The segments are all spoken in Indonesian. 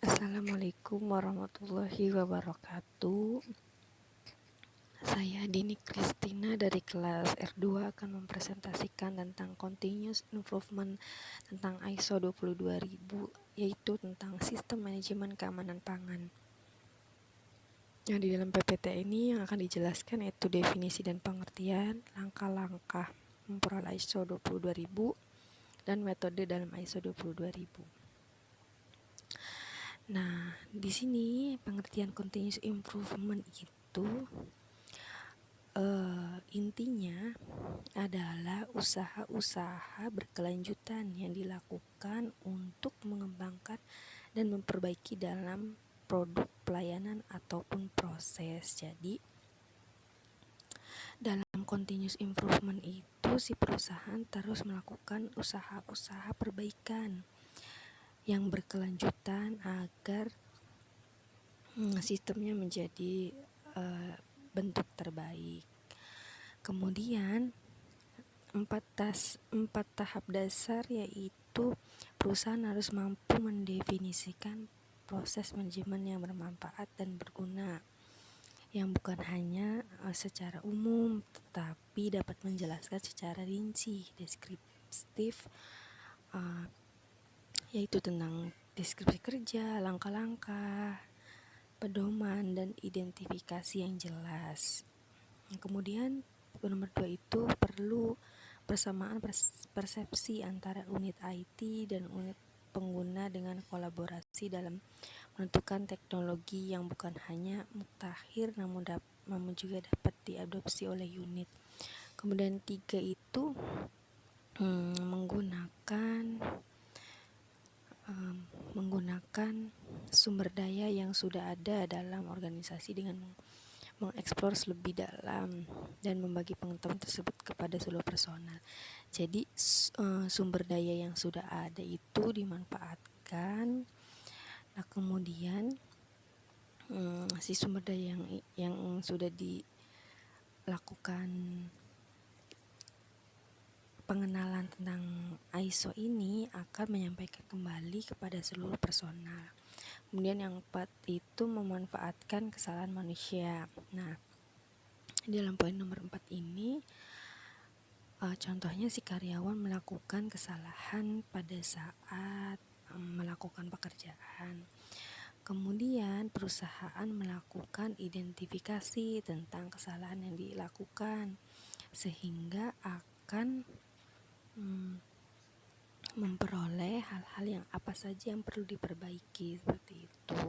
Assalamualaikum warahmatullahi wabarakatuh. Saya Dini Kristina dari kelas R2 akan mempresentasikan tentang Continuous Improvement tentang ISO 22000, yaitu tentang sistem manajemen keamanan pangan. Yang di dalam PPT ini yang akan dijelaskan yaitu definisi dan pengertian, langkah-langkah memperoleh ISO 22000, dan metode dalam ISO 22000. Nah, di sini pengertian continuous improvement itu intinya adalah usaha-usaha berkelanjutan yang dilakukan untuk mengembangkan dan memperbaiki dalam produk, pelayanan, ataupun proses. Jadi, dalam continuous improvement itu si perusahaan terus melakukan usaha-usaha perbaikan yang berkelanjutan agar sistemnya menjadi bentuk terbaik. Kemudian 4 tahap dasar yaitu perusahaan harus mampu mendefinisikan proses manajemen yang bermanfaat dan berguna, yang bukan hanya secara umum tetapi dapat menjelaskan secara rinci, deskriptif, yaitu tentang deskripsi kerja, langkah-langkah, pedoman, dan identifikasi yang jelas. Kemudian nomor 2 itu perlu persamaan persepsi antara unit IT dan unit pengguna dengan kolaborasi dalam menentukan teknologi yang bukan hanya mutakhir namun juga dapat diadopsi oleh unit. Kemudian 3 itu menggunakan sumber daya yang sudah ada dalam organisasi dengan mengeksplor lebih dalam dan membagi pengetahuan tersebut kepada seluruh personal. Jadi sumber daya yang sudah ada itu dimanfaatkan. Nah, kemudian si sumber daya yang sudah dilakukan pengenalan tentang ISO ini akan menyampaikan kembali kepada seluruh personal. Kemudian yang 4 itu memanfaatkan kesalahan manusia. Nah, dalam poin nomor 4 ini contohnya si karyawan melakukan kesalahan pada saat melakukan pekerjaan. Kemudian perusahaan melakukan identifikasi tentang kesalahan yang dilakukan sehingga akan memperoleh hal-hal yang apa saja yang perlu diperbaiki, seperti itu.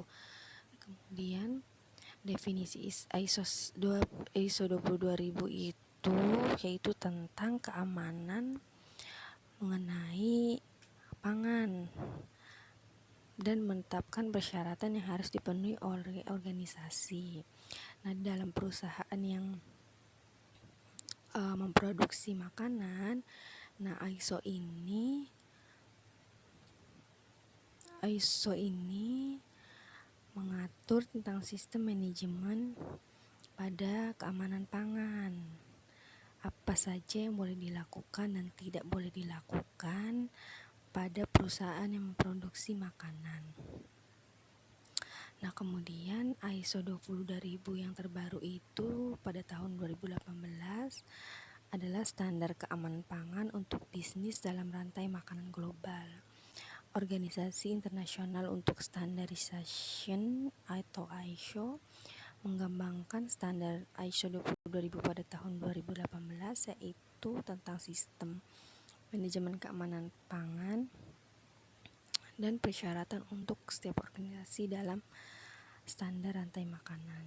Kemudian definisi ISO 22000 itu yaitu tentang keamanan mengenai pangan dan menetapkan persyaratan yang harus dipenuhi oleh organisasi. Nah, dalam perusahaan yang memproduksi makanan, nah ISO ini mengatur tentang sistem manajemen pada keamanan pangan. Apa saja yang boleh dilakukan dan tidak boleh dilakukan pada perusahaan yang memproduksi makanan. Nah, kemudian ISO 20000 yang terbaru itu pada tahun 2018 adalah standar keamanan pangan untuk bisnis dalam rantai makanan global. Organisasi Internasional untuk Standardization atau ISO mengembangkan standar ISO 20000 pada tahun 2018 yaitu tentang sistem manajemen keamanan pangan dan persyaratan untuk setiap organisasi dalam standar rantai makanan.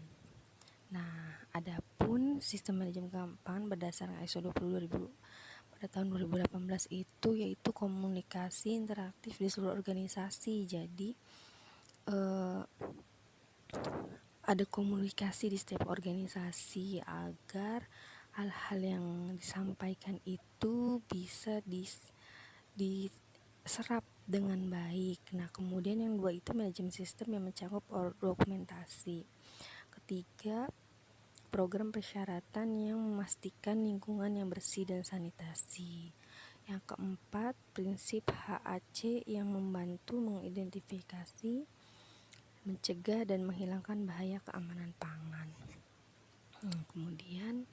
Nah, adapun sistem manajemen keamanan pangan berdasarkan ISO 20000 pada tahun 2018 itu yaitu komunikasi interaktif di seluruh organisasi. Jadi ada komunikasi di setiap organisasi agar hal-hal yang disampaikan itu bisa diserap dengan baik. Nah, kemudian yang 2 itu manajemen sistem yang mencakup dokumentasi. Ketiga, program persyaratan yang memastikan lingkungan yang bersih dan sanitasi. Yang keempat, prinsip HAC yang membantu mengidentifikasi mencegah dan menghilangkan bahaya keamanan pangan. Kemudian